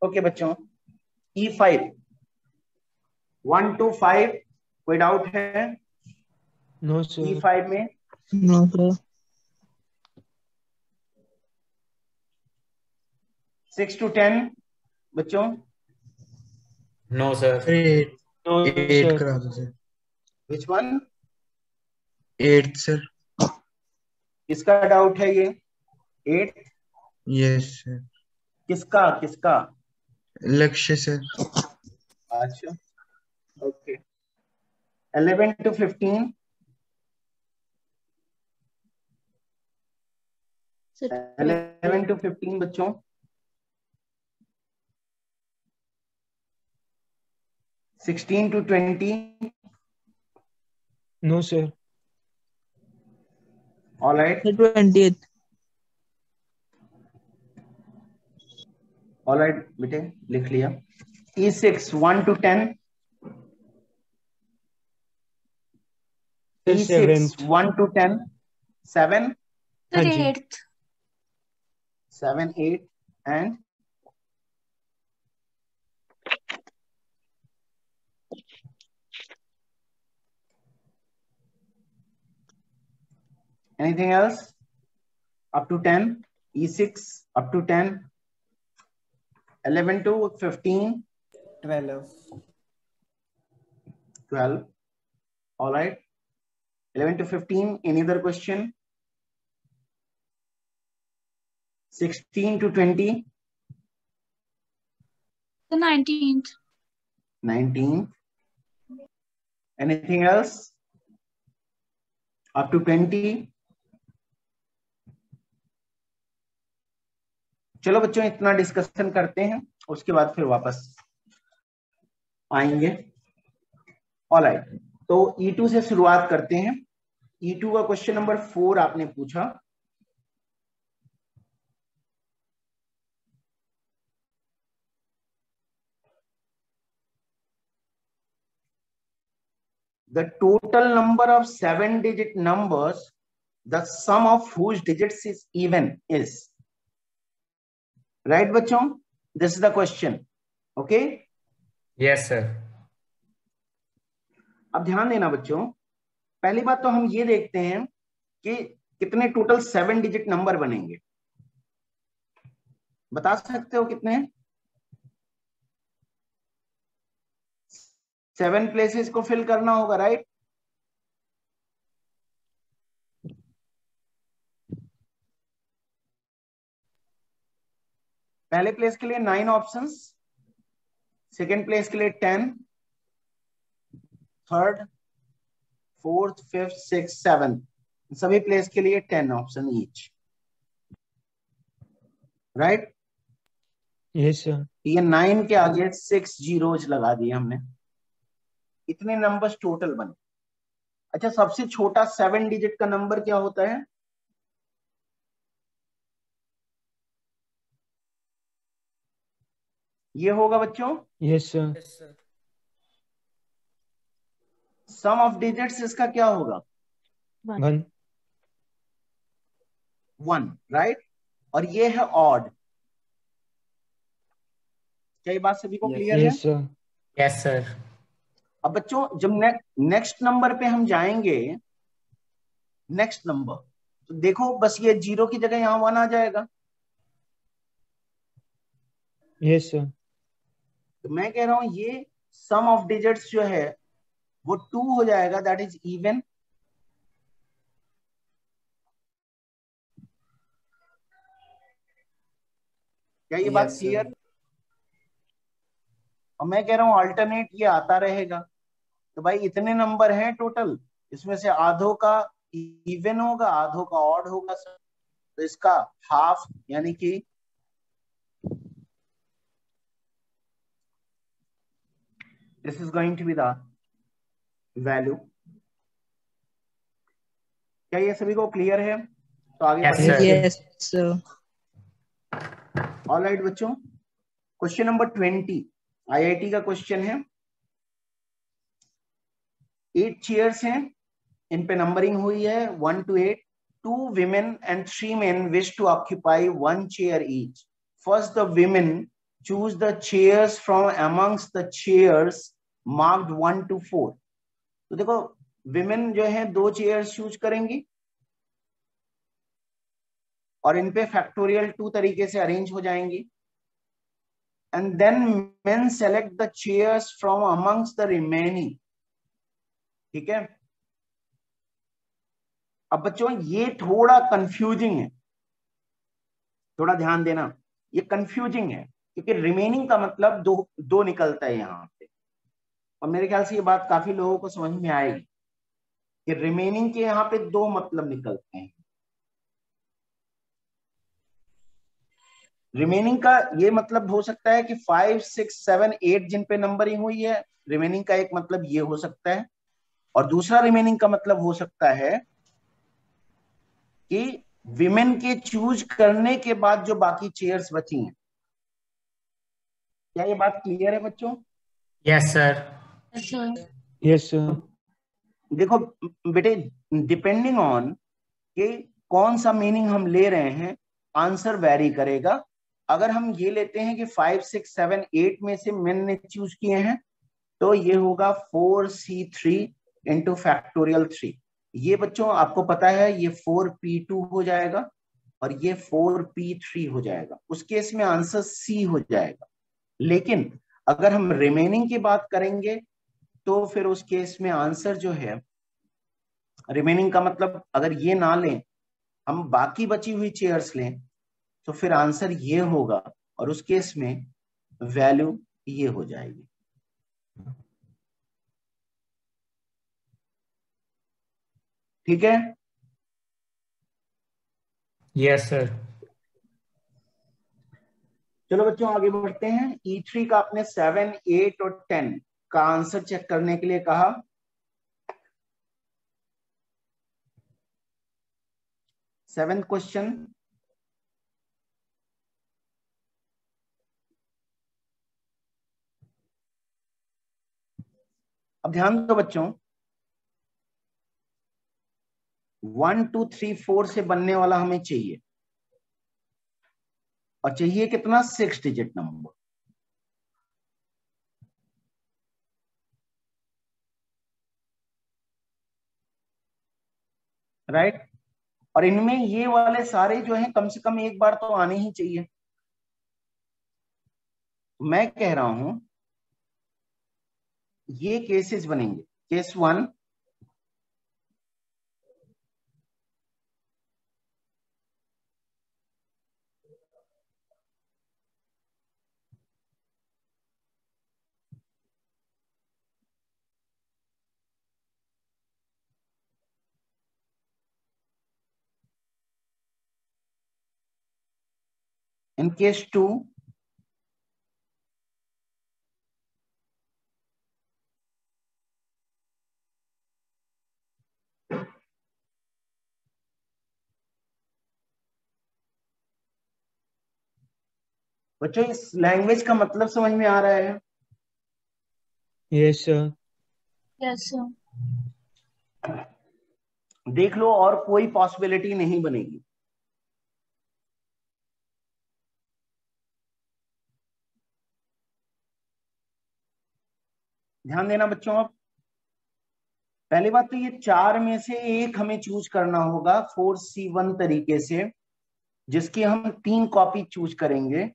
Okay बच्चों, E5 1 to 5 कोई doubt है? No sir. E5 में नो सर। 6 to 10 बच्चों? No sir. 8 करा दो सर। Which one? 8 सर। किसका डाउट है ये? 8? Yes sir. किसका किसका? लक्ष्य सर। अच्छा, ओके। 11 to 15? 11 to 15 बच्चों? 16 to 20? No sir. All right, 20th। All right बेटे, लिख लिया। E6 1 to 10? E6 7th। 1 to 10? 7? हाँ जी। 7 8 and anything else up to 10? E6 up to 10? 11 to 15? 12. All right, 11 to 15. Any other question? 16 to 20? The 19th. 19. Anything else up to 20? चलो बच्चों, इतना discussion करते हैं, उसके बाद फिर वापस आएंगे। ऑलराइट, तो E2 से शुरुआत करते हैं। E2 का क्वेश्चन नंबर 4 आपने पूछा। The total number of 7-digit numbers, the sum of whose digits is even is. Right बच्चों? This is the question. Okay? Yes sir. अब ध्यान देना बच्चों, पहली बात तो हम ये देखते हैं कि कितने टोटल 7-digit नंबर बनेंगे। बता सकते हो कितने? 7 प्लेसेस को फिल करना होगा, राइट? पहले प्लेस के लिए 9 ऑप्शंस, सेकेंड प्लेस के लिए 10, third, fourth, fifth, six, seven, सभी प्लेस के लिए 10 option each, right? Yes sir. ये 9 के आगे 6 जीरोज लगा दिए हमने। इतने नंबर्स टोटल बने। अच्छा, सबसे छोटा 7-digit का नंबर क्या होता है? ये होगा बच्चों yes sir. Sum of digits, इसका क्या होगा? 1। 1, राइट? और ये है ऑड। क्या ये बात सभी को क्लियर है? Yes sir. Yes sir. अब बच्चों, जब नेक्स्ट नंबर पे हम जाएंगे, नेक्स्ट नंबर, तो देखो बस ये 0 की जगह यहां 1 आ जाएगा। Yes sir. तो मैं कह रहा हूं ये सम ऑफ डिजिट्स जो है वो 2 हो जाएगा, दैट इज इवन। क्या ये बात क्लियर? और मैं कह रहा हूं अल्टरनेट ये आता रहेगा। तो भाई इतने नंबर हैं टोटल, इसमें से आधों का इवन होगा, आधों का ऑड होगा सर। तो इसका हाफ, यानी कि this is going to be the value. क्या ये सभी को क्लियर है? तो आगे Yes, बढ़िए। sir. Yes sir. ऑलराइट बच्चों, क्वेश्चन नंबर 20 आईआईटी का क्वेश्चन है। 8 चेयर्स हैं, इन पे नंबरिंग हुई है 1 to 8. 2 women and 3 men wish to occupy 1 chair each. First, the women choose the chairs from amongst the chairs marked 1 to 4। तो देखो women जो है 2 चेयर्स चूज करेंगी और इन पे फैक्टोरियल 2 तरीके से अरेंज हो जाएंगी। And then men select the chairs from amongst the remaining. ठीक है, अब बच्चों ये थोड़ा कंफ्यूजिंग है, थोड़ा ध्यान देना, ये कंफ्यूजिंग है क्योंकि रिमेनिंग का मतलब दो निकलता है यहाँ पे, और मेरे ख्याल से ये बात काफी लोगों को समझ में आएगी कि रिमेनिंग के यहाँ पे 2 मतलब निकलते हैं। रिमेनिंग का ये मतलब हो सकता है कि 5, 6, 7, 8 जिन पे नंबरिंग हुई है, रिमेनिंग का एक मतलब ये हो सकता है, और दूसरा रिमेनिंग का मतलब हो सकता है कि विमेन के चूज करने के बाद जो बाकी चेयर्स बची हैं। क्या ये बात क्लियर है बच्चों? Yes, sir. Yes, sir. Yes, sir. देखो बेटे, डिपेंडिंग ऑन कि कौन सा मीनिंग हम ले रहे हैं, आंसर वेरी करेगा। अगर हम ये लेते हैं कि 5, 6, 7, 8 में से मेन ने चूज किए हैं, तो ये होगा 4C3 इंटू फैक्टोरियल 3। ये बच्चों आपको पता है ये 4P2 हो जाएगा और ये 4P3 हो जाएगा। उस केस में आंसर सी हो जाएगा। लेकिन अगर हम रिमेनिंग की बात करेंगे तो फिर उस केस में आंसर जो है, रिमेनिंग का मतलब अगर ये ना लें, हम बाकी बची हुई चेयर्स लें, तो फिर आंसर ये होगा और उस केस में वैल्यू ये हो जाएगी। ठीक है? Yes, sir. चलो बच्चों आगे बढ़ते हैं। E3 का आपने 7, 8 और 10 का आंसर चेक करने के लिए कहा। 7th क्वेश्चन, अब ध्यान दो बच्चों, 1, 2, 3, 4 से बनने वाला हमें चाहिए, और चाहिए कितना? 6 डिजिट नंबर। राइट? और इनमें ये वाले सारे जो हैं कम से कम एक बार तो आने ही चाहिए। मैं कह रहा हूं ये केसेस बनेंगे। केस 1, इन केस 2, बच्चों इस लैंग्वेज का मतलब समझ में आ रहा है? Yes, sir. Yes, sir. देख लो, और कोई पॉसिबिलिटी नहीं बनेगी। ध्यान देना बच्चों। अब पहली बात तो ये 4 में से एक हमें चूज करना होगा 4C1 तरीके से, जिसकी हम 3 कॉपी चूज करेंगे,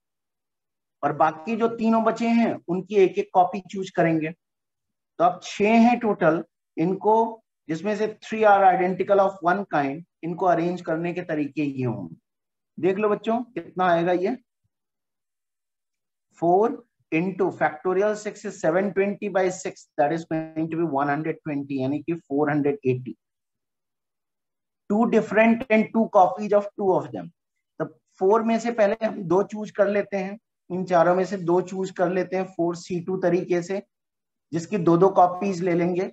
और बाकी जो तीनों बचे हैं उनकी एक एक कॉपी चूज करेंगे। तो अब 6 हैं टोटल। इनको, जिसमें से 3 आर आइडेंटिकल ऑफ 1 काइंड, इनको अरेंज करने के तरीके ये होंगे। देख लो बच्चों कितना आएगा ये। 4 into factorial 6 is 720 by 6, that is going to be 120, यानी कि 480। 2 different and 2 copies of 2 of them। तो 4 में से पहले हम 2 चूज कर लेते हैं, इन चारों में से 2 चूज कर लेते हैं 4C2 तरीके से, जिसकी 2-2 कॉपीज ले लेंगे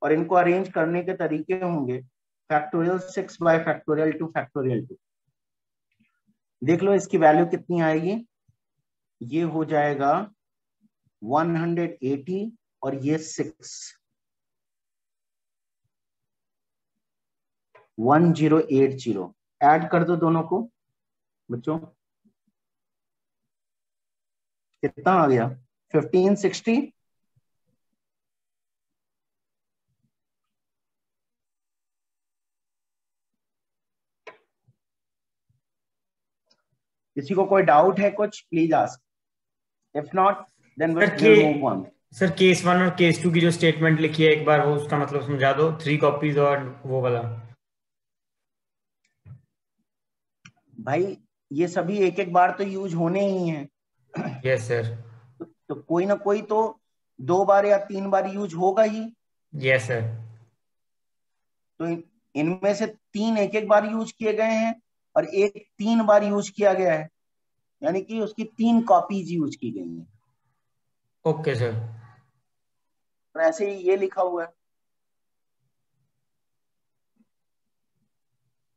और इनको अरेंज करने के तरीके होंगे फैक्टोरियल 6 by फैक्टोरियल 2 फैक्टोरियल 2। देख लो इसकी वैल्यू कितनी आएगी। ये हो जाएगा 180 और ये 6, 1080। ऐड कर दो दोनों को बच्चों। कितना आ गया 1560। किसी को कोई डाउट है कुछ, please ask, if not then sir will move on. Sir case 1 और केस 2 की जो स्टेटमेंट लिखी है एक बार वो उसका मतलब समझा दो, 3 कॉपीज और वो वाला। भाई ये सभी एक एक बार तो यूज होने ही हैं। Yes sir. तो कोई ना कोई तो 2 बार या 3 बार यूज होगा ही। Yes sir. तो इनमें से 3 एक एक बार यूज किए गए हैं और एक 3 बार यूज किया गया है, यानी कि उसकी 3 कॉपीज यूज की गई हैं। Okay sir. और ऐसे ही ये लिखा हुआ है।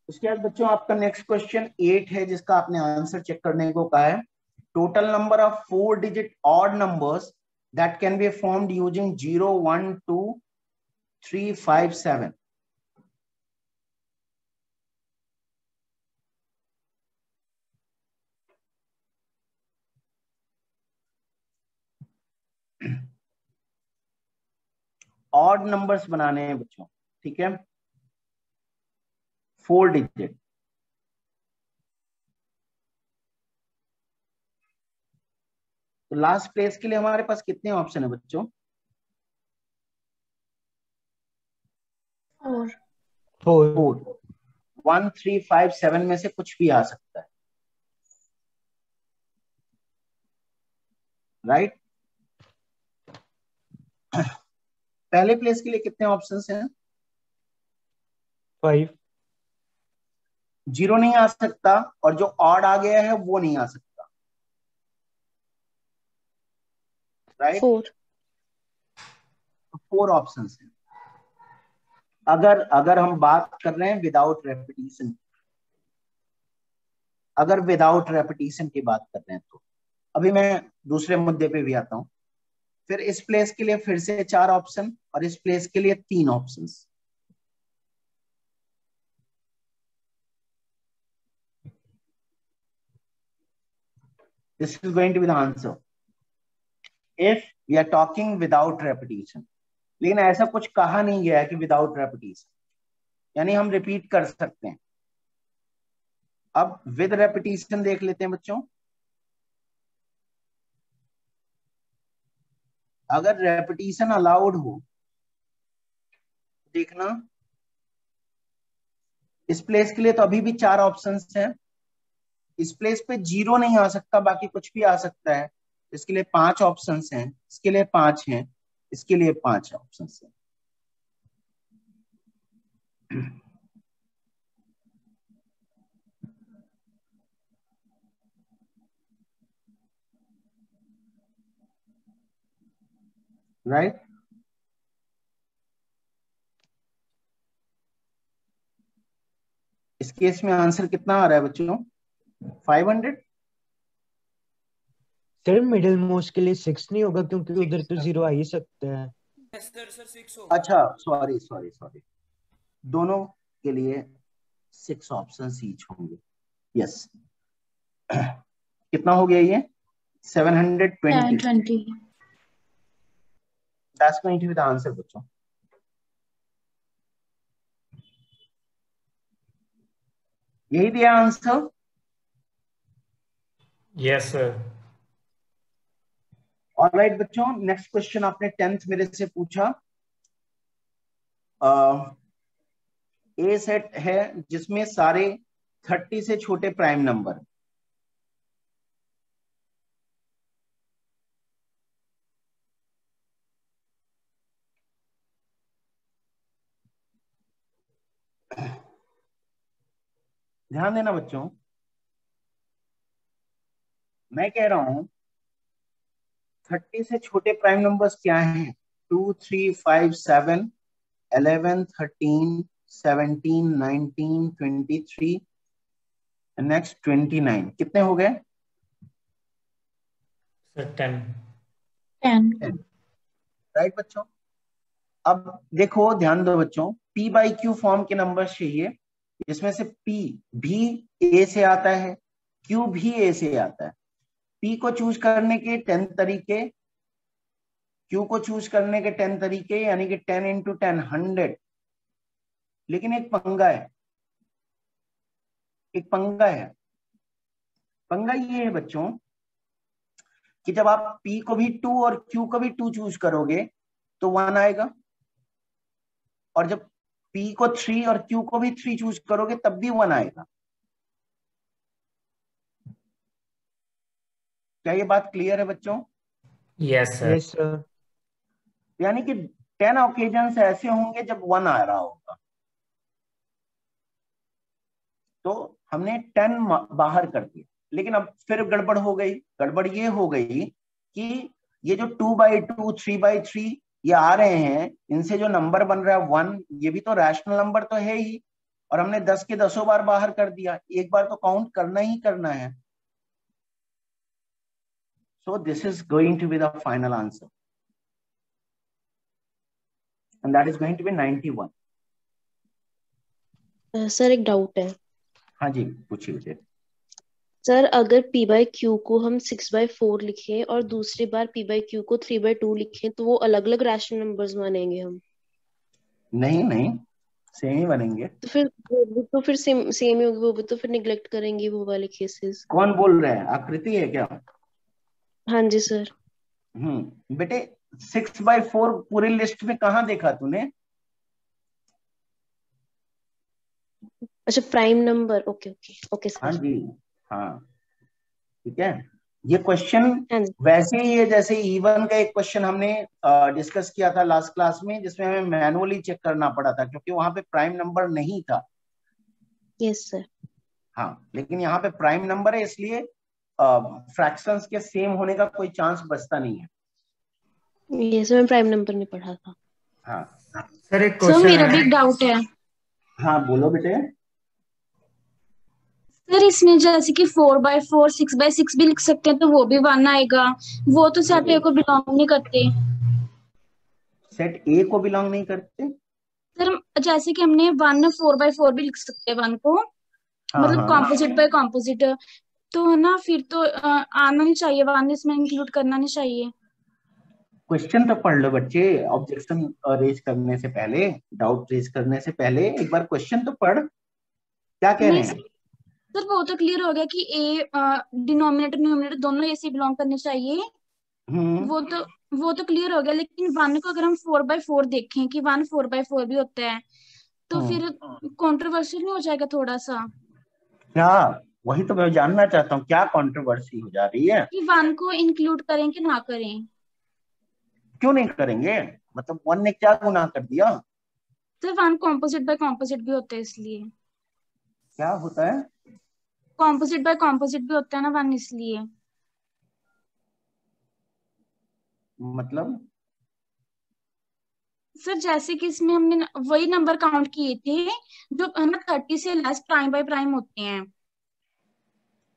उसके बाद बच्चों आपका नेक्स्ट क्वेश्चन 8 है, जिसका आपने आंसर चेक करने को कहा है। Total number of 4 digit odd numbers that can be formed using 0 1 2 3 5 7। Odd numbers बनाने हैं बच्चों, ठीक है, 4 डिजिट। तो लास्ट प्लेस के लिए हमारे पास कितने ऑप्शन है बच्चों? 4 4 4। 1 3 5 7 में से कुछ भी आ सकता है, राइट। पहले प्लेस के लिए कितने ऑप्शंस हैं? 5 0 नहीं आ सकता और जो ऑड आ गया है वो नहीं आ सकता, राइट। 4 4 ऑप्शंस हैं। अगर हम बात कर रहे हैं विदाउट रेपिटेशन, अगर विदाउट रेपिटेशन की बात कर रहे हैं तो अभी मैं दूसरे मुद्दे पे भी आता हूं। फिर इस प्लेस के लिए फिर से 4 ऑप्शन और इस प्लेस के लिए 3 options. This is going to be the answer if we are talking without repetition. लेकिन ऐसा कुछ कहा नहीं गया है कि विदाउट रेपिटेशन, यानी हम रिपीट कर सकते हैं। अब विद रेपिटेशन देख लेते हैं बच्चों। अगर रेपिटेशन अलाउड हो, देखना इस प्लेस के लिए तो अभी भी 4 ऑप्शंस हैं। इस प्लेस पे 0 नहीं आ सकता, बाकी कुछ भी आ सकता है। इसके लिए 5 ऑप्शंस हैं, इसके लिए 5 हैं, इसके लिए 5 ऑप्शंस हैं। राइट। इस केस में आंसर कितना आ रहा है बच्चों? 500। सर मिडिल मोस्ट के लिए 6 नहीं होगा, क्योंकि उधर तो 0 आ ही सकता है। सर 6 होगा। अच्छा सॉरी, दोनों के लिए 6 ऑप्शंस ईच होंगे। यस। कितना हो गया ये? 720। 10 20 That's going to be the answer बच्चों। यही दिया आंसर। Yes sir. ऑलराइट बच्चों, नेक्स्ट क्वेश्चन आपने 10th मेरे से पूछा। ए सेट है जिसमें सारे 30 से छोटे प्राइम नंबर। ध्यान देना बच्चों, मैं कह रहा हूं 30 से छोटे प्राइम नंबर्स क्या हैं? 2 3 5 7 11 13 17 19 23 नेक्स्ट 29। कितने हो गए? सर 10। 10 राइट बच्चों। अब देखो, ध्यान दो बच्चों, P बाई Q फॉर्म के नंबर चाहिए, जिसमें से P भी A से आता है, Q भी A से आता है। P को चूज करने के 10 तरीके, Q को चूज करने के 10 तरीके, यानी कि 10 इंटू 10 100। लेकिन एक पंगा है, एक पंगा है। पंगा ये है बच्चों कि जब आप P को भी 2 और Q को भी 2 चूज करोगे तो 1 आएगा, और जब P को 3 और Q को भी 3 चूज करोगे तब भी 1 आएगा। क्या ये बात क्लियर है बच्चों? Yes sir. Yes sir. यानी कि 10 ओकेजन ऐसे होंगे जब 1 आ रहा होगा। तो हमने 10 बाहर कर दिया, लेकिन अब फिर गड़बड़ हो गई। गड़बड़ ये हो गई कि ये जो 2/2 3/3 ये आ रहे हैं, इनसे जो नंबर बन रहा है 1, ये भी तो रैशनल नंबर तो है ही, और हमने 10 के 10 बार बाहर कर दिया। एक बार तो काउंट करना ही करना है। So this is going to be the final answer, and that is going to be 91. Sir एक डाउट है हाँ जी, पूछिए मुझे। सर, अगर P/Q को हम 6/4 लिखें और दूसरी बार P/Q को 3/2 लिखें तो वो अलग अलग रैशनल नंबर्स मानेंगे हम? नहीं नहीं, सेम ही बनेंगे। तो फिर सेम सेम ही होगी, वो भी तो फिर निगलेक्ट करेंगी वो वाले केसेस। कौन बोल रहे हैं? आकृति है क्या? हाँ जी सर। बेटे 6/4 पूरी लिस्ट में कहाँ देखा तूने? अच्छा, prime number. Okay okay okay हाँ सर। जी, हाँ ठीक है। ये क्वेश्चन हाँ जी। वैसे ही है जैसे E1 का एक क्वेश्चन हमने डिस्कस किया था लास्ट क्लास में, जिसमें हमें मैनुअली चेक करना पड़ा था क्योंकि वहां पे प्राइम नंबर नहीं था। Yes sir. हाँ, लेकिन यहाँ पे प्राइम नंबर है, इसलिए फ्रैक्शंस के सेम होने का कोई चांस बचता नहीं है। ये सर मैं प्राइम नंबर नहीं पढ़ा था। हाँ सर एक सर क्वेश्चन मेरा भी है। एक डाउट है हाँ, बोलो बेटे। सर, इसमें जैसे कि 4/4 6/6 भी लिख सकते हैं तो वो भी 1 आएगा। वो तो सेट ए को बिलोंग नहीं करते। सेट ए को बिलोंग नहीं करते? सर जैसे कि हमने 1 4/4 भी लिख सकते हैं 1 को, हाँ मतलब हाँ, कॉम्पोजिट बाय कॉम्पोजिट। तो है ना, फिर तो आना नहीं चाहिए 1, इसमें इंक्लूड करना नहीं चाहिए। क्वेश्चन तो पढ़ लो बच्चे। ऑब्जेक्शन रेज करने से पहले, डाउट रेज करने से पहले एक बार क्वेश्चन तो पढ़, क्या कह रहे नहीं हैं। सर, वो तो क्लियर हो गया कि ए डिनोमिनेटर न्यूमिनेटर दोनों ए से बिलोंग करने चाहिए। हम्म वो तो क्लियर हो गया, लेकिन 1 को अगर हम 4/4 देखें कि 1 4/4 भी होता है तो फिर कंट्रोवर्शियल हो जाएगा थोड़ा सा। क्या? वही तो मैं जानना चाहता हूँ, क्या कंट्रोवर्सी हो जा रही है? कि 1 को इंक्लूड करें कि ना करें। क्यों नहीं करेंगे? मतलब 1 ने क्या गुनाह कर दिया? सर 1 कॉम्पोजिट बाय कॉम्पोजिट भी होता है, इसलिए। क्या होता है? कॉम्पोजिट बाय कॉम्पोजिट भी होता है ना 1, इसलिए। मतलब सर जैसे कि इसमें हमने वही नंबर काउंट किए थे जो है ना 30 से लेस प्राइम बाय प्राइम होते हैं।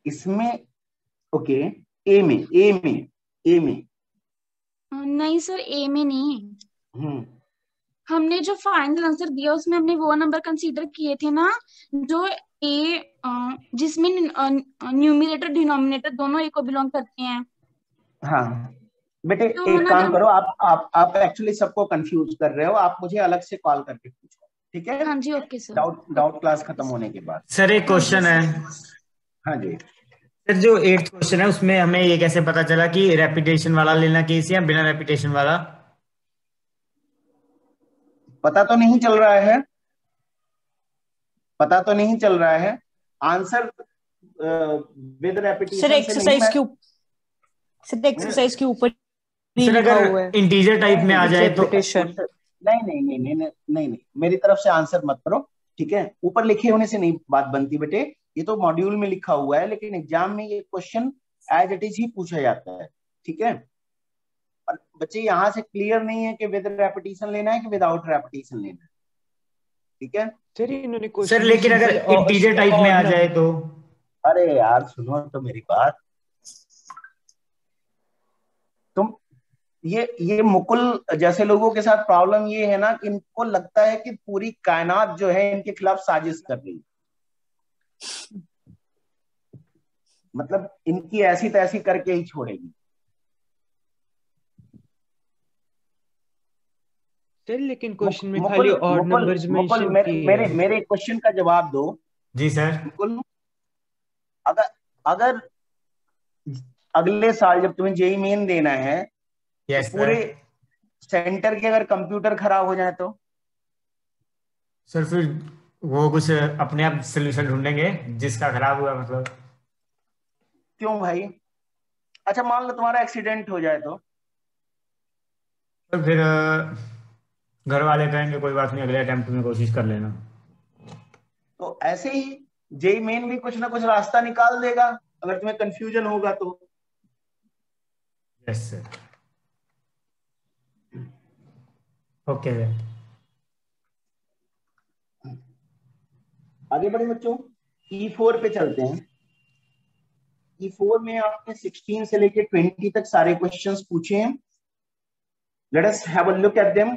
इसमें ओके, ए में नहीं सर, ए में नहीं। हम्म हमने जो फाइनल आंसर दिया उसमें हमने वो नंबर कंसीडर किए थे ना, जो ए जिसमें न्यूमरेटर डिनोमिनेटर दोनों ए को बिलोंग करते हैं। हाँ बेटे, तो एक ना काम जब करो, आप एक्चुअली सबको कंफ्यूज कर रहे हो। आप मुझे अलग से कॉल करके पूछो, ठीक है? हाँ जी, ओके सर। डाउट क्लास खत्म होने के बाद। सर एक हाँ जी क्वेश्चन है। हाँ जी। सर जो 8th क्वेश्चन है उसमें हमें ये कैसे पता चला कि रेपिटेशन वाला लेना केस या बिना रेपिटेशन वाला? पता तो नहीं चल रहा है, पता तो नहीं चल रहा है। आंसर विद सर रेपिटेशन से नहीं एक्सरसाइज मैं के ऊपर सर एक्सरसाइज के ऊपर ही सर लिखा अगर हुआ है इंटीजर टाइप में आ विद जाए तो? रेपिटेशन। नहीं नहीं नहीं नहीं नहीं नहीं नहीं, मेरी तरफ से आंसर मत करो, ठीक है? ऊपर लिखे होने से नहीं बात बनती बेटे। ये तो मॉड्यूल में लिखा हुआ है, लेकिन एग्जाम में ये क्वेश्चन एज इट इज ही पूछा जाता है, ठीक है? और बच्चे यहाँ से क्लियर नहीं है कि विद रेपिटेशन लेना है कि विदाउट रेपिटेशन लेना है, ठीक है? सर इन्होंने सर क्वेश्चन लेकिन अगर इंटीजर टाइप में आ जाए तो? अरे यार सुनो तो मेरी बात। तुम ये मुकुल जैसे लोगों के साथ प्रॉब्लम ये है ना कि इनको लगता है कि पूरी कायनात जो है इनके खिलाफ साजिश कर रही है। मतलब इनकी ऐसी तैसी करके ही छोड़ेगी। सर लेकिन क्वेश्चन में मुकुल खाली odd Mukul numbers Mukul mention मेरे किए मेरे हैं। मेरे क्वेश्चन का जवाब दो जी सर। मुकुल। अगर अगर अगले साल जब तुम्हें जेई मेन देना है तो यस पूरे सर। सेंटर के अगर कंप्यूटर खराब हो जाए तो सर फिर वो कुछ अपने आप सोल्यूशन ढूंढेंगे जिसका खराब हुआ मतलब। क्यों भाई? अच्छा मान लो तुम्हारा एक्सीडेंट हो जाए तो तो फिर घर वाले कहेंगे कोई बात नहीं, अगले अटेम्प्ट में कोशिश कर लेना। ऐसे ही जेई मेन भी कुछ ना कुछ रास्ता निकाल देगा अगर तुम्हें कंफ्यूजन होगा तो। Yes sir. Okay sir. आगे बढ़े बच्चों, E4 पे चलते हैं। E4 में आपने 16 से लेके 20 तक सारे क्वेश्चंस पूछे हैं। Let us have a look at them.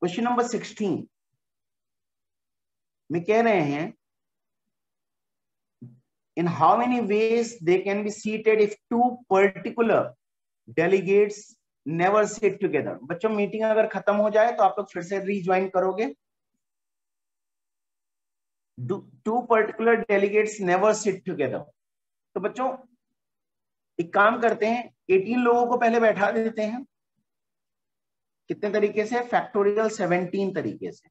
Question number 16 में कह रहे हैं in how many ways they can be seated if two particular delegates never sit together। बच्चों मीटिंग अगर खत्म हो जाए तो आप लोग फिर से रीज्वाइन करोगे। Two particular delegates never sit together. तो बच्चों एक काम करते हैं, 18 लोगों को पहले बैठा देते हैं। कितने तरीके से? फैक्टोरियल 17 तरीके से।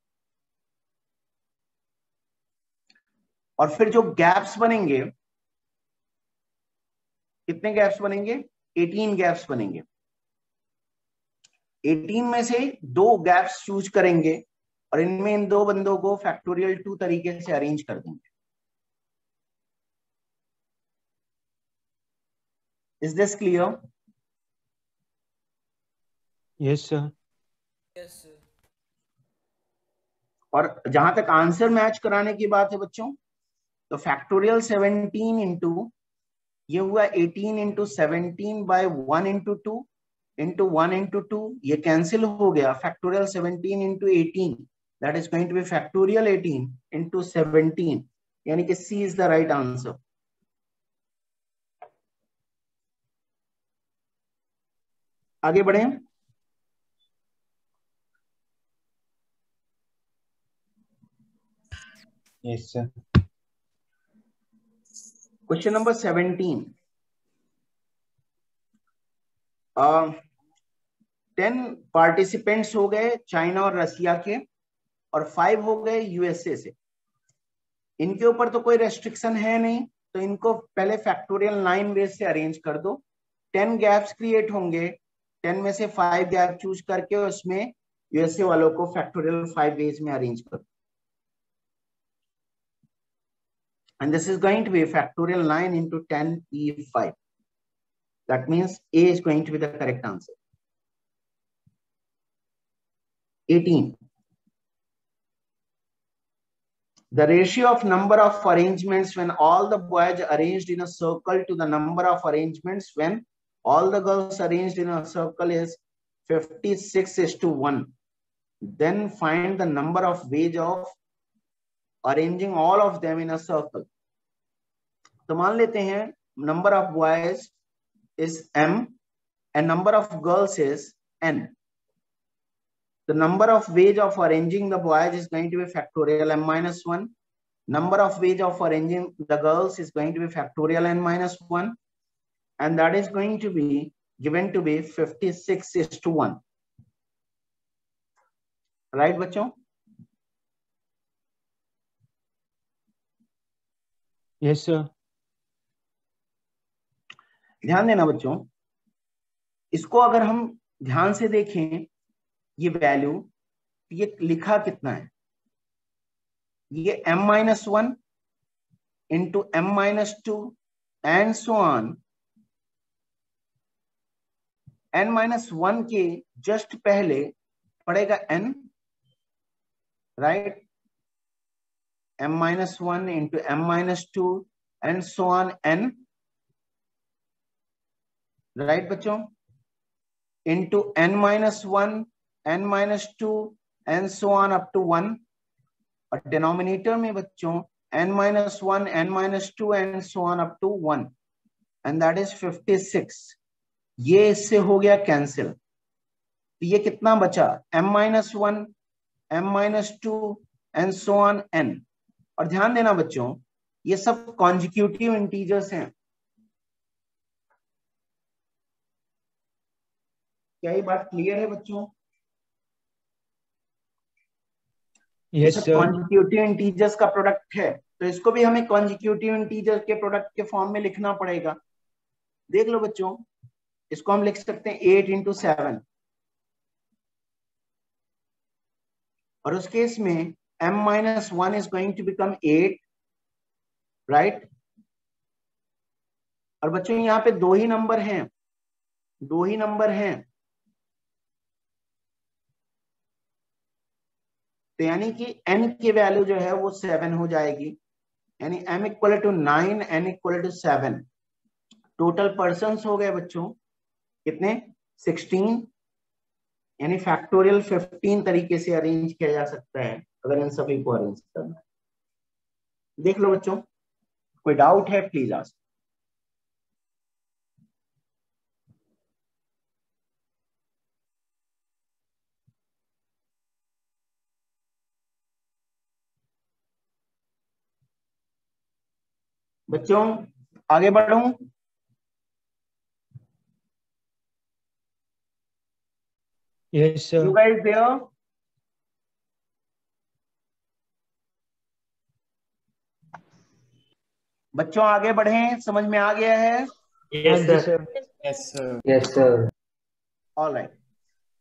और फिर जो गैप्स बनेंगे, कितने गैप्स बनेंगे? 18 गैप्स बनेंगे। 18 में से 2 गैप्स चूज करेंगे और इनमें इन 2 बंदों को फैक्टोरियल 2 तरीके से अरेंज कर देंगे। Is this clear? Yes sir. और जहां तक आंसर मैच कराने की बात है बच्चों, तो फैक्टोरियल 17 इंटू ये हुआ 18 into 17 by 1 into 2 into 1 into 2, ये कैंसिल हो गया। Factorial 17 into 18 that is going to be factorial 18 into 17, यानी कि C is the right answer. आगे बढ़े। Yes sir. Question number 17। 10 participants हो गए चाइना और रसिया के, और 5 हो गए यूएसए से। इनके ऊपर तो कोई रेस्ट्रिक्शन है नहीं, तो इनको पहले फैक्टोरियल 9 वेज से अरेंज कर दो। 10 गैप्स क्रिएट होंगे, 10 में से 5 गैप चूज करके उसमें यूएसए वालों को फैक्टोरियल 5 वेज में अरेंज कर दो। And this is going to be factorial 9 into 10p5. That means A is going to be the correct answer. 18. The ratio of number of arrangements when all the boys arranged in a circle to the number of arrangements when all the girls arranged in a circle is 56:1. Then find the number of ways of arranging all of them in a circle. तो मान लेते हैं number of boys is m and number of girls is n. The number of ways of arranging the boys is going to be factorial m minus 1. Number of ways of arranging the girls is going to be factorial n minus 1. And that is going to be given to be 56:1. Right, बच्चों? Yes sir. ध्यान देना बच्चों, इसको अगर हम ध्यान से देखें, ये वैल्यू, ये लिखा कितना है? ये m-1 into m-2 and so on. n-1 के जस्ट पहले पड़ेगा n, right? m-1 into m-2 and so on n, right बच्चों? Into n-1, n-2 and so on up to 1, और डिनोमिनेटर में बच्चों n-1, n-2 and so on up to 1 and that is 56। ये इससे हो गया कैंसिल, तो ये कितना बचा m-1, m-2 and so on n। और ध्यान देना बच्चों ये सब कॉन्जिक्यूटिव इंटीजर्स हैं। क्या ये बात क्लियर है बच्चों? Yes sir. कॉन्जिक्यूटिव इंटीजर्स का प्रोडक्ट है, तो इसको भी हमें कॉन्जिक्यूटिव इंटीजर के प्रोडक्ट के फॉर्म में लिखना पड़ेगा। देख लो बच्चों, इसको हम लिख सकते हैं 8 into 7, और उस केस में m-1 is going to become 8, right? और बच्चों यहाँ पे दो ही नंबर हैं, तो यानी कि n की वैल्यू जो है वो 7 हो जाएगी, यानी m equal to 9, n equal to 7। Total persons हो गए बच्चों कितने? 16, यानी फैक्टोरियल 15 तरीके से अरेंज किया जा सकता है अगर इन सभी को अरेंज करना है। देख लो बच्चों, कोई डाउट है प्लीज आस्क। बच्चों आगे बढ़ूं? Yes sir. You guys there? बच्चों आगे बढ़ें, समझ में आ गया है? हाँ जी sir. Yes sir. All right.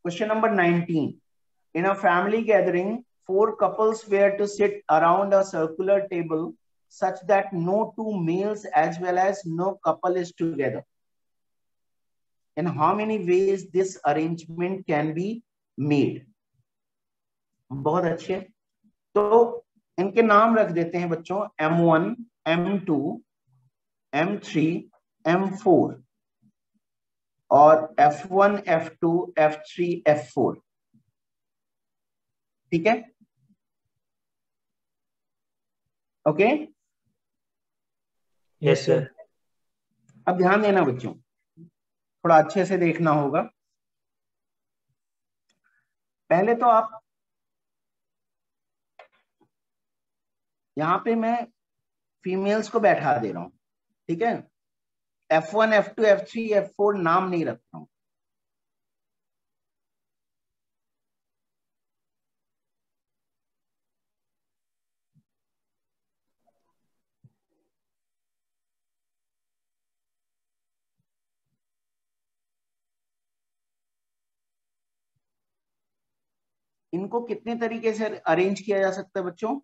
Question number 19. In a family gathering, 4 couples were to sit around a circular table such that no 2 males as well as no couple is together. In how many ways this arrangement can be made? बहुत अच्छे। तो इनके नाम रख देते हैं बच्चों M1, M2, M3, M4 और F1, F2, F3, F4। ठीक है? ओके? Yes sir. अब ध्यान देना बच्चों, थोड़ा अच्छे से देखना होगा। पहले तो आप यहां पे मैं फीमेल्स को बैठा दे रहा हूं, ठीक है? F1, F2, F3, F4 नाम नहीं रखता हूं। इनको कितने तरीके से अरेंज किया जा सकता है बच्चों?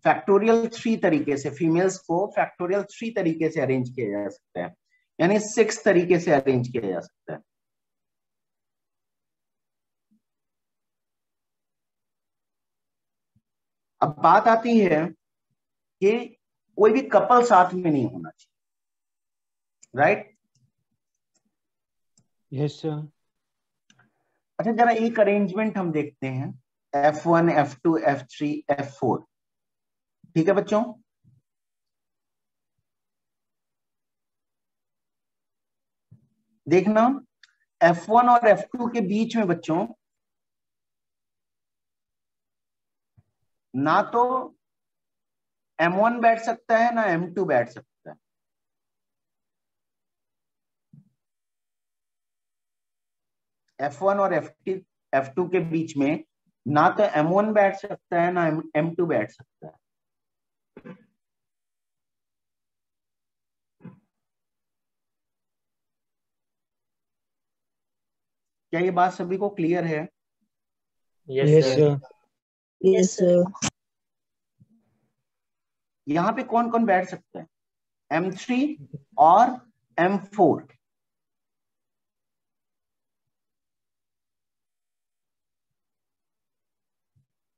फैक्टोरियल 3 तरीके से। फीमेल्स को फैक्टोरियल 3 तरीके से अरेंज किया जा सकता है, यानी 6 तरीके से अरेंज किया जा सकता है। अब बात आती है कि कोई भी कपल साथ में नहीं होना चाहिए, राइट? Yes sir. अच्छा जरा एक अरेंजमेंट हम देखते हैं, F1, F2, F3, F4। ठीक है बच्चों? देखना F1 और F2 के बीच में बच्चों ना तो M1 बैठ सकता है ना M2 बैठ सकता है। F1 और F2 के बीच में ना तो M1 बैठ सकता है ना M2 बैठ सकता है। क्या ये बात सभी को क्लियर है? Yes sir. Yes sir. यहाँ पे कौन कौन बैठ सकता है? M3 और M4।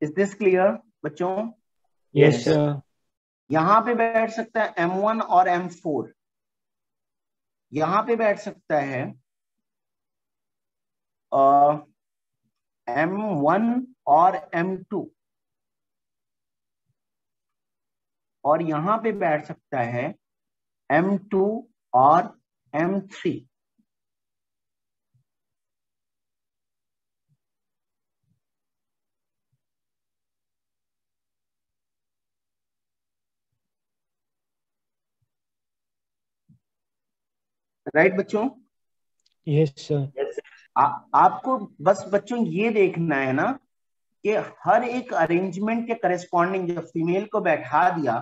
इज दिस क्लियर बच्चों? Yes sir. यहाँ पे बैठ सकता है M1 और M4। यहाँ पे बैठ सकता है M1 और M2। और यहां पे बैठ सकता है M2 और M3। राइट बच्चों? Yes sir. आपको बस बच्चों ये देखना है ना कि हर एक अरेंजमेंट के करेस्पॉन्डिंग जब फीमेल को बैठा दिया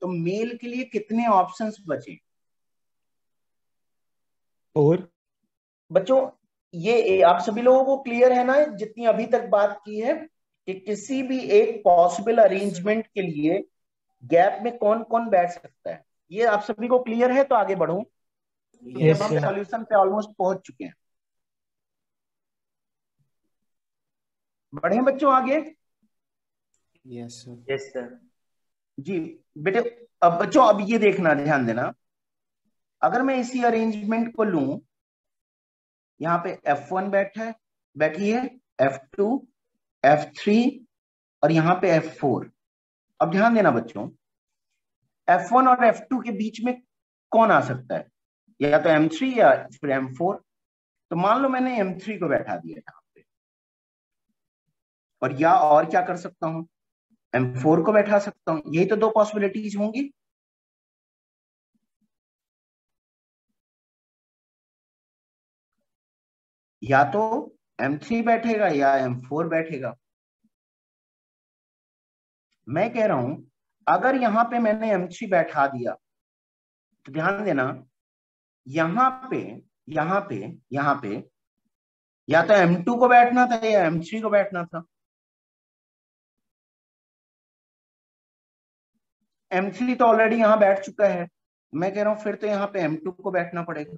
तो मेल के लिए कितने ऑप्शंस बचे? और बच्चों ये आप सभी लोगों को क्लियर है ना जितनी अभी तक बात की है कि किसी भी एक पॉसिबल अरेंजमेंट के लिए गैप में कौन कौन बैठ सकता है? ये आप सभी को क्लियर है? तो आगे बढ़ो क्योंकि यस अब हम सर। सॉल्यूशन पे ऑलमोस्ट पहुंच चुके हैं। बढ़े बच्चों आगे? Yes sir. Yes sir. जी बेटे, अब बच्चों अब ये देखना, ध्यान देना, अगर मैं इसी अरेंजमेंट को लूं, यहाँ पे F1 बैठी है, F2, F3 और यहाँ पे F4। अब ध्यान देना बच्चों, F1 और F2 के बीच में कौन आ सकता है? या तो M3 या फिर M4। तो मान लो मैंने M3 को बैठा दिया यहाँ पे, और क्या कर सकता हूं? M4 को बैठा सकता हूं। यही तो दो पॉसिबिलिटीज होंगी। या तो M3 बैठेगा या M4 बैठेगा। मैं कह रहा हूं अगर यहां पे मैंने M3 बैठा दिया तो ध्यान देना, यहां पे यहां पे यहां पे या तो M2 को बैठना था या M3 को बैठना था। M3 तो ऑलरेडी यहां बैठ चुका है। मैं कह रहा हूं फिर तो यहाँ पे M2 को बैठना पड़ेगा।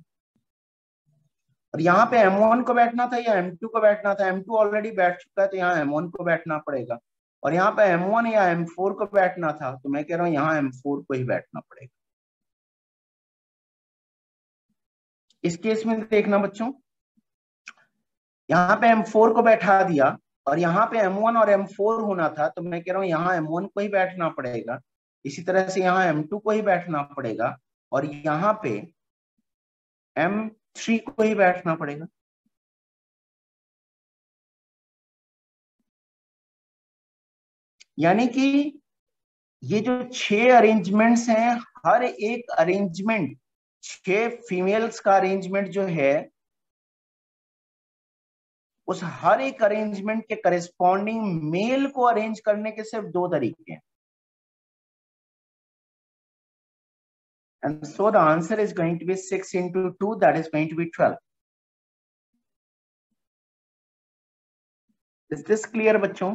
और यहाँ पे M1 को बैठना था या M2 को बैठना था? M2 ऑलरेडी बैठ चुका है तो यहाँ M1 को बैठना पड़ेगा। और यहाँ पे M1 या M4 को बैठना था तो मैं कह रहा हूँ यहाँ M4 को ही बैठना पड़ेगा। इस केस में देखना बच्चों, यहाँ पे M4 को बैठा दिया और यहाँ पे M1 और M4 होना था तो मैं कह रहा हूँ यहाँ M1 को ही बैठना पड़ेगा। इसी तरह से यहाँ M2 को ही बैठना पड़ेगा और यहाँ पे M3 को ही बैठना पड़ेगा। यानी कि ये जो 6 अरेंजमेंट्स हैं, हर एक अरेंजमेंट 6 फीमेल्स का अरेंजमेंट जो है, उस हर एक अरेंजमेंट के करेस्पॉन्डिंग मेल को अरेंज करने के सिर्फ 2 तरीके हैं। And so the answer is going to be 6 into 2, that is going to be 12. Is this clear बच्चों?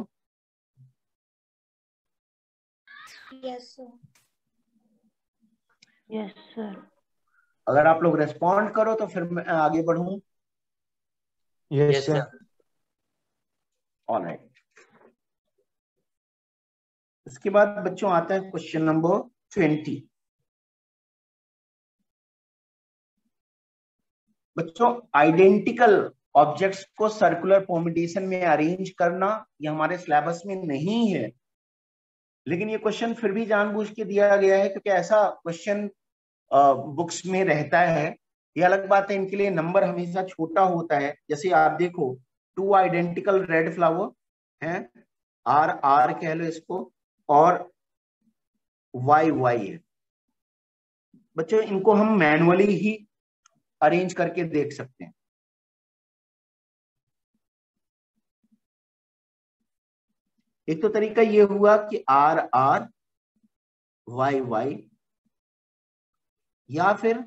Yes sir. Yes sir. अगर आप लोग रेस्पॉन्ड करो तो फिर मैं आगे बढ़ूं। Yes sir. ऑलराइट, इसके बाद बच्चों आता है क्वेश्चन नंबर 20। बच्चों आइडेंटिकल ऑब्जेक्ट्स को सर्कुलर परम्यूटेशन में अरेंज करना ये हमारे सिलेबस में नहीं है, लेकिन ये क्वेश्चन फिर भी जानबूझ के दिया गया है क्योंकि ऐसा क्वेश्चन बुक्स में रहता है। ये अलग बात है, इनके लिए नंबर हमेशा छोटा होता है। जैसे आप देखो 2 आइडेंटिकल रेड फ्लावर हैं, आर आर कह लो इसको, और वाई वाई है। बच्चों इनको हम मैनुअली ही अरेंज करके देख सकते हैं। एक तो तरीका ये हुआ कि आर आर वाई वाई, या फिर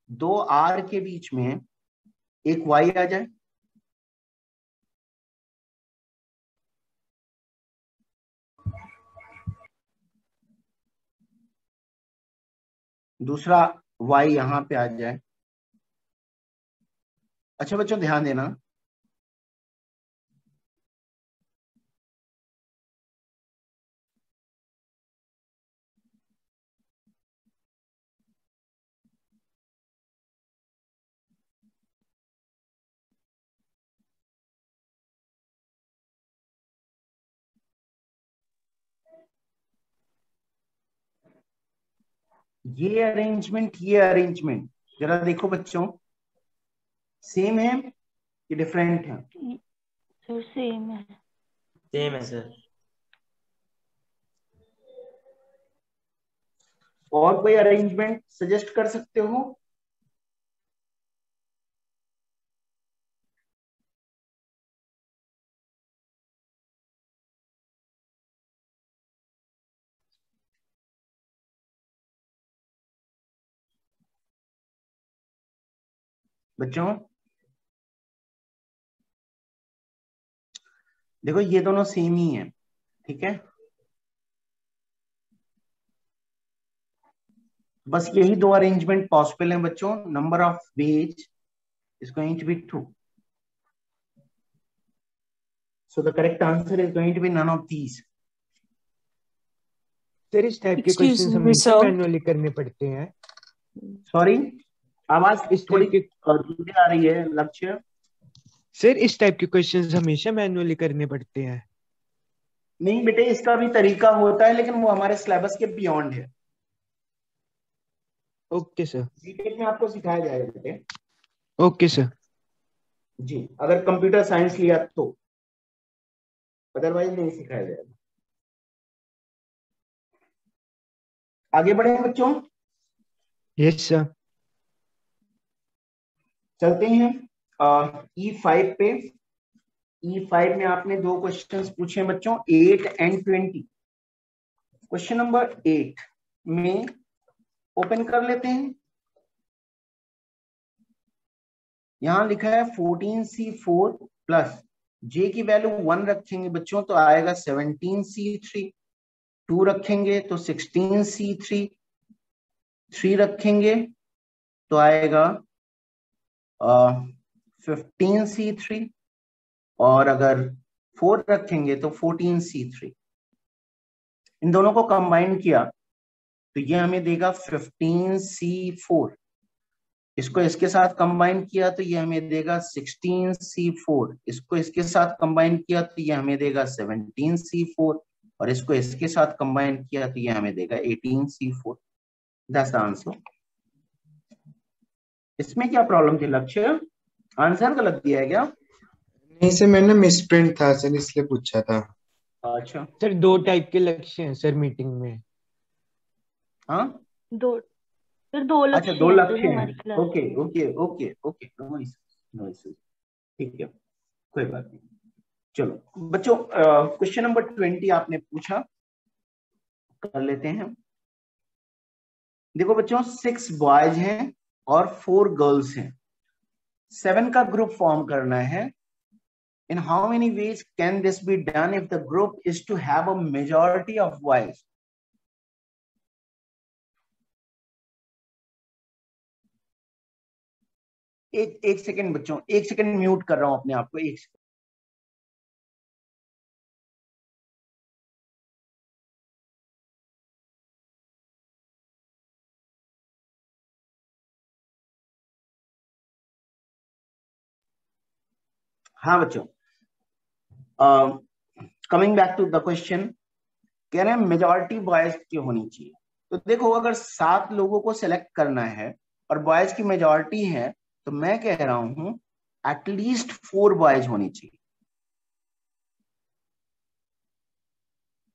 2 आर के बीच में एक वाई आ जाए। दूसरा वाई यहां पे आ जाए। अच्छा बच्चों ध्यान देना, ये अरेंजमेंट जरा देखो बच्चों, सेम है कि डिफरेंट है? सर सेम है। सेम है सर। और कोई अरेंजमेंट सजेस्ट कर सकते हो? बच्चों देखो ये दोनों सेम ही है, ठीक है, बस यही दो अरेंजमेंट पॉसिबल है बच्चों। Number of ways is going to be 2, so the correct answer is going to be none of these. Sir इस टाइप के Excuse क्वेश्चंस me, हमेशा sir. मैन्युअली करने पड़ते हैं? सॉरी, आवाज इस थोड़ी टाइप के धीरे आ रही है लक्ष्य। सर इस टाइप के क्वेश्चंस हमेशा मैन्युअली करने पड़ते हैं? नहीं बेटे, इसका भी तरीका होता है, लेकिन वो हमारे सिलेबस के बियॉन्ड है। Okay sir. बीटेक में आपको सिखाया जाएगा बेटे। Okay sir. जी, अगर कंप्यूटर साइंस लिया तो, अदरवाइज नहीं सिखाया जाएगा। आगे बढ़े बच्चों? Yes sir. चलते हैं E5 पे। E5 में आपने दो क्वेश्चंस पूछे बच्चों, 8 and 20। क्वेश्चन नंबर 8 में ओपन कर लेते हैं। यहां लिखा है 14C4 प्लस J की वैल्यू 1 रखेंगे बच्चों तो आएगा 17C3, 2 रखेंगे तो 16C3, 3 रखेंगे तो आएगा 15C3, और अगर 4 रखेंगे तो 14C3। इन दोनों को कंबाइन किया तो ये हमें देगा 15C4। इसको इसके साथ कंबाइन किया तो ये हमें देगा 16C4। इसको इसके साथ कंबाइन किया तो ये हमें देगा 17C4, और इसको इसके साथ कंबाइन किया तो ये हमें देगा 18C4। That's the answer. इसमें क्या प्रॉब्लम थी लक्ष्य? आंसर गलत दिया है क्या? नहीं सर, मैंने मिसप्रिंट था सर, इसलिए पूछा था। अच्छा सर दो टाइप के लक्ष्य हैं सर मीटिंग में। हाँ, दो सर, दो अच्छा लक्ष्य दो हैं सर लक्ष्य हमारी हैं। क्लास ओके में। Okay okay okay, no issues, ठीक है, कोई बात नहीं। चलो बच्चों, क्वेश्चन नंबर 20 आपने पूछा, कर लेते हैं। देखो बच्चों, 6 बॉयज हैं और 4 गर्ल्स हैं। 7 का ग्रुप फॉर्म करना है। In how many ways can this be done if the group is to have a majority of boys? एक सेकेंड बच्चों, एक सेकेंड म्यूट कर रहा हूं अपने आप को, एक सेकेंड। हाँ बच्चों, coming back to the question, कह रहे हैं मेजॉरिटी बॉयज की होनी चाहिए। तो देखो, अगर 7 लोगों को सिलेक्ट करना है और बॉयज की मेजॉरिटी है, तो मैं कह रहा हूं एटलीस्ट 4 बॉयज होनी चाहिए।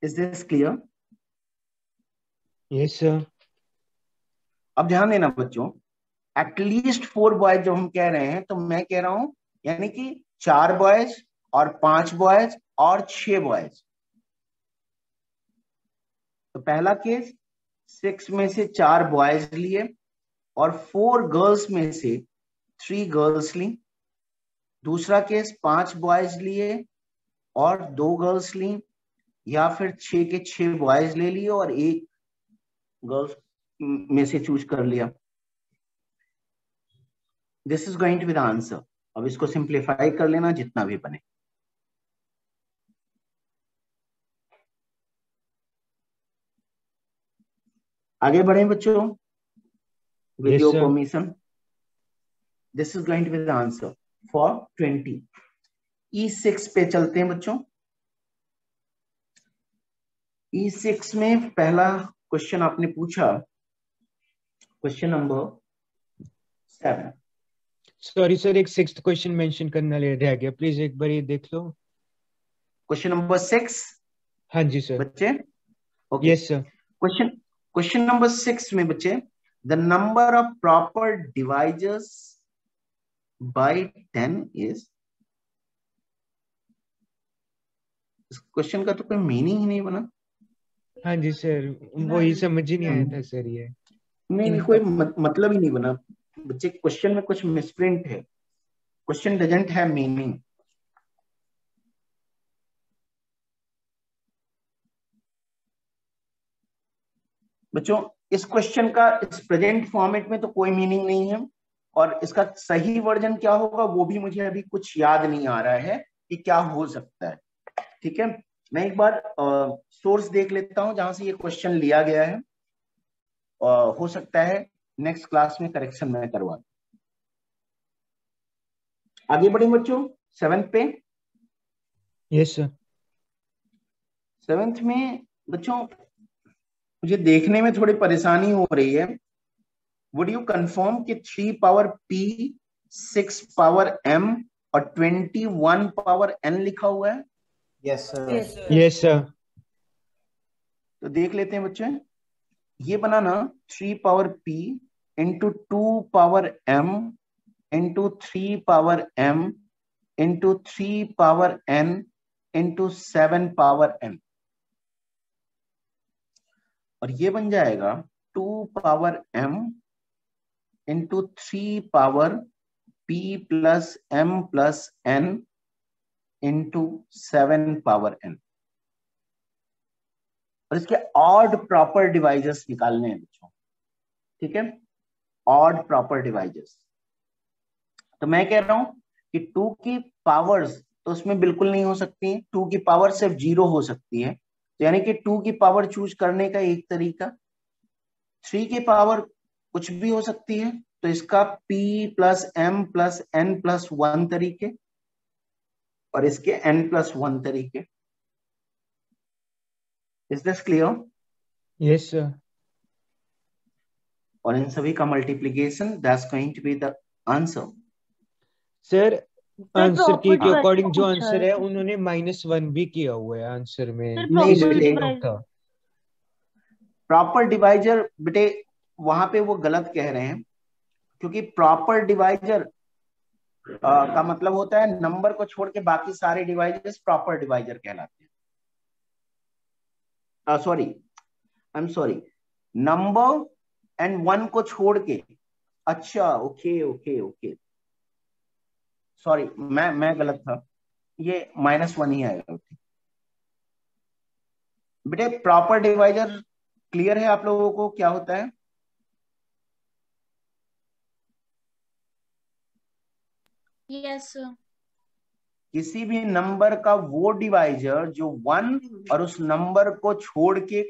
Is this clear? Yes sir. अब ध्यान देना बच्चों, एटलीस्ट 4 बॉयज जब हम कह रहे हैं तो मैं कह रहा हूं यानी कि 4 बॉयज और 5 बॉयज और 6 बॉयज। तो पहला केस 6 में से 4 बॉयज लिए और 4 गर्ल्स में से 3 गर्ल्स ली। दूसरा केस 5 बॉयज लिए और 2 गर्ल्स ली, या फिर 6 के 6 बॉयज ले लिए और 1 गर्ल्स में से चूज कर लिया। This is going to be the answer. अब इसको सिंप्लीफाई कर लेना जितना भी बने। आगे बढ़े बच्चों, with your permission. This is going to be the answer for 20। E6 पे चलते हैं बच्चों। E6 में पहला क्वेश्चन आपने पूछा क्वेश्चन नंबर 7। सॉरी सर, एक सिक्स्थ क्वेश्चन मेंशन करना रह गया, प्लीज एक बार ये देख लो। Question number 6। हाँ जी सर। बच्चे okay, yes sir. Question number 6 में बच्चे, the number of proper divisors by 10 is. इस क्वेश्चन का तो कोई मीनिंग ही नहीं बना। हाँ जी सर, वही समझ ही नहीं आया था सर ये। नहीं, कोई मतलब ही नहीं बना बच्चे। क्वेश्चन में कुछ मिसप्रिंट है, क्वेश्चन डजंट हैव मीनिंग। बच्चों इस क्वेश्चन का इस प्रेजेंट फॉर्मेट में तो कोई मीनिंग नहीं है, और इसका सही वर्जन क्या होगा वो भी मुझे अभी कुछ याद नहीं आ रहा है कि क्या हो सकता है। ठीक है, मैं एक बार सोर्स देख लेता हूं जहां से ये क्वेश्चन लिया गया है, हो सकता है नेक्स्ट क्लास में करेक्शन मैं करवा। आगे बढ़े बच्चों 7th पे। Yes sir. 7th में बच्चों मुझे देखने में थोड़ी परेशानी हो रही है। वुड यू कंफर्म कि 3 पावर p, 6 पावर m और 21 पावर n लिखा हुआ है? Yes sir. Yes sir. तो देख लेते हैं बच्चे, ये बना ना 3 power p into 2 power m into 3 power m into 3 power n into 7 power n, और ये बन जाएगा 2 power m into 3 power p plus m plus n into 7 power n। और इसके ऑड प्रॉपर डिवाइजर्स निकालने हैं बच्चों। ठीक है, ऑड प्रॉपर डिवाइजर्स। तो मैं कह रहा हूं कि 2 की पावर्स तो उसमें बिल्कुल नहीं हो सकती, 2 की पावर सिर्फ 0 हो सकती है, तो यानी कि 2 की पावर चूज करने का एक तरीका। 3 की पावर कुछ भी हो सकती है, तो इसका p plus m plus n plus 1 तरीके, और इसके n प्लस 1 तरीके। Is this clear? Yes sir. और इन सभी का multiplication, that's going to be the answer. Sir answer की के अकॉर्डिंग जो पूछा आंसर है है उन्होंने -1 भी किया हुआ है आंसर में। सर, नहीं प्रॉपर बेटे, डिवाइजर। प्रॉपर डिवाइजर बेटे वहां पे वो गलत कह रहे हैं, क्योंकि प्रॉपर डिवाइजर का मतलब होता है नंबर को छोड़ के बाकी सारे डिवाइजर्स प्रॉपर डिवाइजर कहलाते हैं। Sorry, I am sorry, number and 1 को छोड़ के। अच्छा, ओके ओके ओके, सॉरी, मैं गलत था, ये -1 ही आएगा बेटे। प्रॉपर डिवाइजर क्लियर है आप लोगों को क्या होता है? Yes sir. किसी भी नंबर का वो डिवाइजर जो 1 और उस नंबर को छोड़ के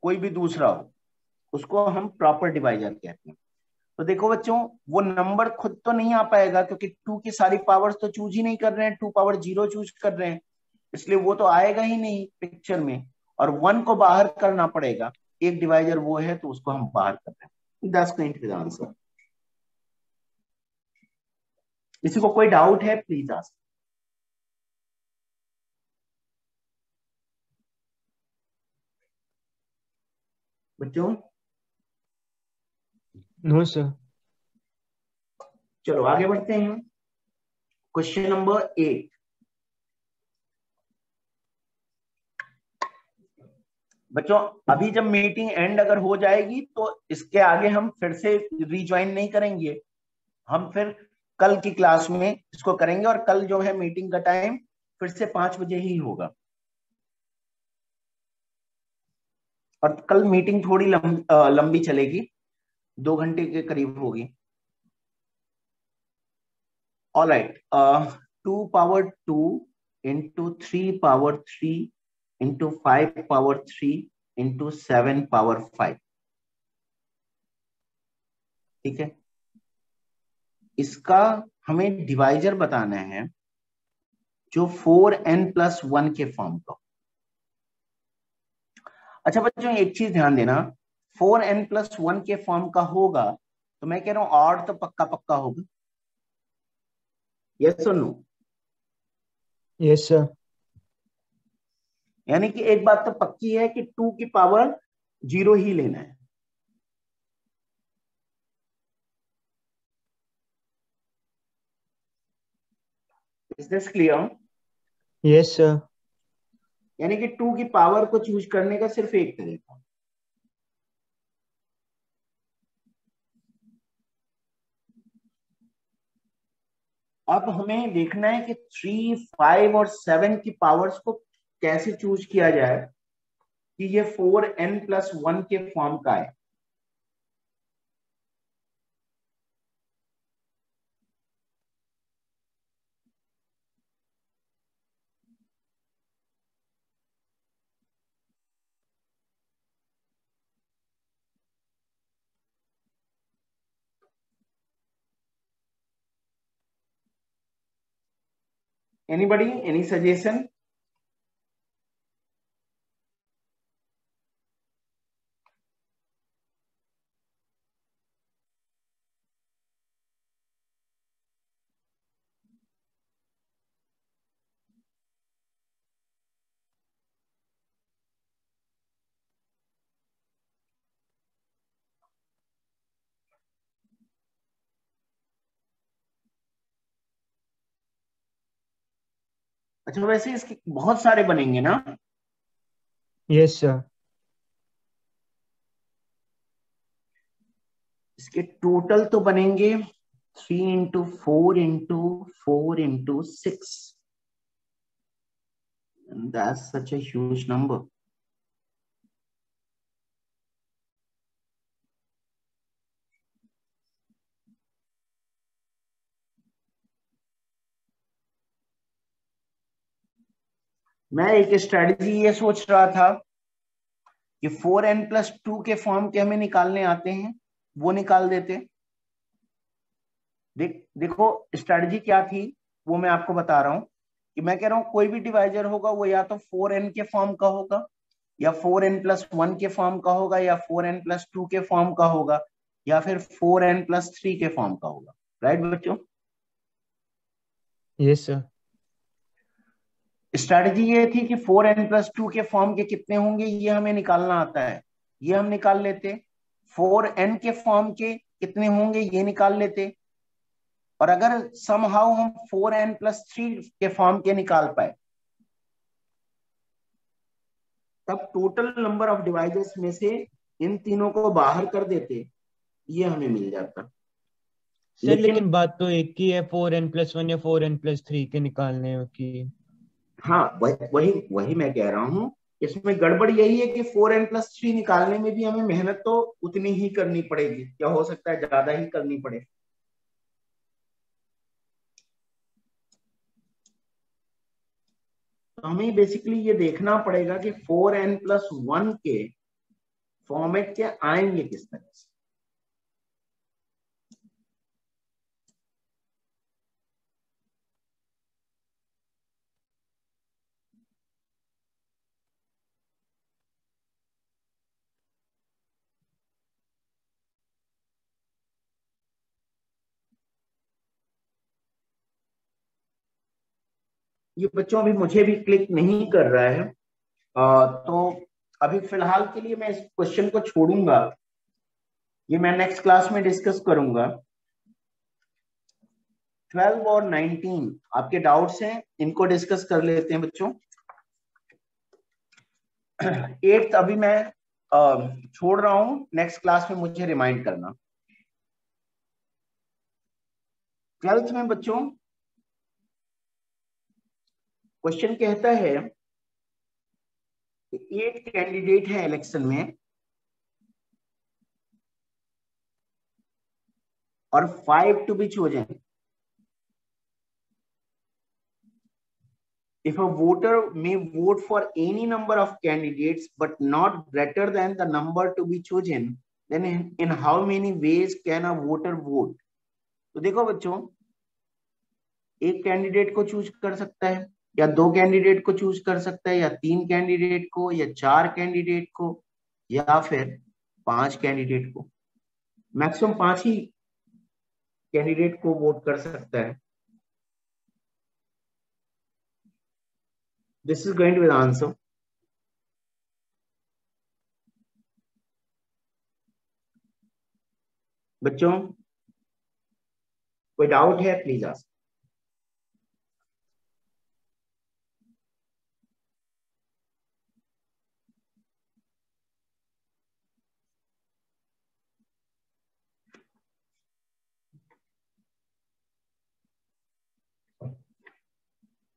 कोई भी दूसरा हो, उसको हम प्रॉपर डिवाइजर कहते हैं। तो देखो बच्चों, वो नंबर खुद तो नहीं आ पाएगा, क्योंकि 2 की सारी पावर्स तो चूज ही नहीं कर रहे हैं, 2 पावर 0 चूज कर रहे हैं, इसलिए वो तो आएगा ही नहीं पिक्चर में, और 1 को बाहर करना पड़ेगा। एक डिवाइजर वो है, तो उसको हम बाहर कर रहे हैं। 10 मिनट का आंसर। किसी को कोई डाउट है प्लीज आस्क। बच्चों नो सर। चलो आगे बढ़ते हैं। Question number 8। बच्चों अभी जब मीटिंग एंड अगर हो जाएगी तो इसके आगे हम फिर से रिज्वाइन नहीं करेंगे, हम फिर कल की क्लास में इसको करेंगे, और कल जो है मीटिंग का टाइम फिर से 5 बजे ही होगा, और कल मीटिंग थोड़ी लंबी चलेगी, 2 घंटे के करीब होगी। Alright, 2 power 2 into 3 power 3 into 5 power 3 into 7 power 5। ठीक है, इसका हमें डिवाइजर बताना है जो 4n+1 के फॉर्म का। अच्छा बच्चों एक चीज ध्यान देना, 4n+1 के फॉर्म का होगा तो मैं कह रहा हूं ऑड तो पक्का पक्का होगा। यस और नो? Yes sir. यानी कि एक बात तो पक्की है कि 2 की पावर 0 ही लेना है। Is this clear? Yes sir. यानी कि 2 की पावर को चूज करने का सिर्फ एक तरीका। अब हमें देखना है कि 3, 5 और 7 की पावर्स को कैसे चूज किया जाए कि ये 4n+1 के फॉर्म का है। Anybody? Any suggestion? अच्छा, वैसे इसके बहुत सारे बनेंगे ना? Yes sir. इसके टोटल तो बनेंगे 3 × 4 × 4 × 6 and that's such a huge number. मैं एक स्ट्रेटजी ये सोच रहा था कि 4n+2 के फॉर्म के हमें निकालने आते हैं, वो निकाल देते। देखो स्ट्रेटजी क्या थी वो मैं आपको बता रहा हूं कि मैं कह रहा हूं कोई भी डिवाइजर होगा वो या तो 4n के फॉर्म का होगा या 4n+1 के फॉर्म का होगा या 4n+2 के फॉर्म का होगा या फिर 4n+3 के फॉर्म का होगा। राइट बच्चों? Yes sir. स्ट्रेटजी ये थी कि 4n+2 के फॉर्म के कितने होंगे ये हमें निकालना आता है, ये हम निकाल लेते। 4n के फॉर्म के कितने होंगे ये निकाल लेते। और अगर समहाउ हम 4n+3 के फॉर्म के निकाल पाए तब टोटल नंबर ऑफ डिवाइजर्स में से इन तीनों को बाहर कर देते, ये हमें मिल जाता। सर लेकिन बात तो एक ही है 4n+1 या 4n+3 के निकालने की। हाँ वही मैं कह रहा हूँ। इसमें गड़बड़ यही है कि 4n+3 निकालने में भी हमें मेहनत तो उतनी ही करनी पड़ेगी, क्या हो सकता है ज्यादा ही करनी पड़े। तो हमें बेसिकली ये देखना पड़ेगा कि 4n+1 के फॉर्मेट के आएंगे किस तरह से। ये बच्चों अभी मुझे भी क्लिक नहीं कर रहा है, तो अभी फिलहाल के लिए मैं इस क्वेश्चन को छोड़ूंगा, ये मैं नेक्स्ट क्लास में डिस्कस करूंगा। 12 और 19 आपके डाउट्स हैं, इनको डिस्कस कर लेते हैं बच्चों। 8th अभी मैं छोड़ रहा हूं, नेक्स्ट क्लास में मुझे रिमाइंड करना। 12th में बच्चों क्वेश्चन कहता है 8 कैंडिडेट है इलेक्शन में और 5 to be chosen. If a voter may vote for any number of candidates but not greater than the number to be chosen, then in how many ways can a voter vote? तो देखो बच्चों, एक candidate को choose कर सकता है या 2 candidate को चूज कर सकता है या 3 कैंडिडेट को या 4 कैंडिडेट को या फिर 5 कैंडिडेट को, मैक्सिमम 5 ही कैंडिडेट को वोट कर सकता है। This is going to be the answer. बच्चों कोई डाउट है please ask.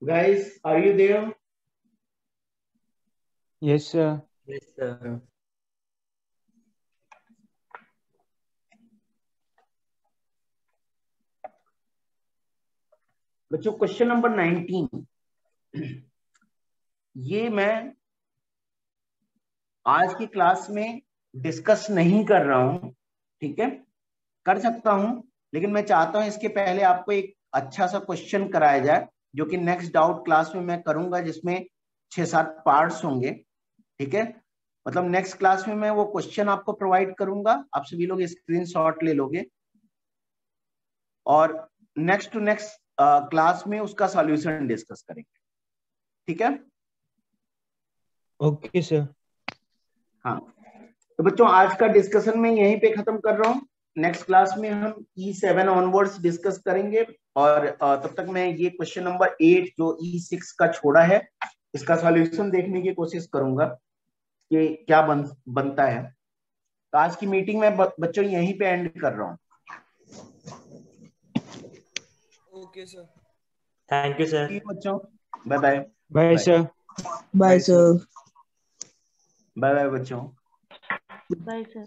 Guys, are you there? Yes, sir. Yes, sir. बच्चों क्वेश्चन नंबर 19, ये मैं आज की क्लास में डिस्कस नहीं कर रहा हूं, ठीक है, कर सकता हूं, लेकिन मैं चाहता हूं इसके पहले आपको एक अच्छा सा क्वेश्चन कराया जाए, जो कि नेक्स्ट डाउट क्लास में मैं करूंगा, जिसमें 6-7 पार्ट्स होंगे, ठीक है। मतलब नेक्स्ट क्लास में मैं वो क्वेश्चन आपको प्रोवाइड करूंगा, आप सभी लोग स्क्रीनशॉट ले लोगे और नेक्स्ट टू नेक्स्ट क्लास में उसका सॉल्यूशन डिस्कस करेंगे, ठीक है। Okay sir. हाँ, तो बच्चों आज का डिस्कशन मैं यहीं पे खत्म कर रहा हूँ। नेक्स्ट क्लास में हम E7 ऑनवर्ड्स डिस्कस करेंगे और तब तक मैं ये क्वेश्चन नंबर 8 जो E6 का छोड़ा है, इसका सॉल्यूशन देखने की कोशिश करूंगा कि क्या बनता है। तो आज की मीटिंग में बच्चों यहीं पे एंड कर रहा हूँ। Okay sir, thank you sir. बच्चों bye bye. Bye sir. Bye sir. Bye bye बच्चों। Bye sir.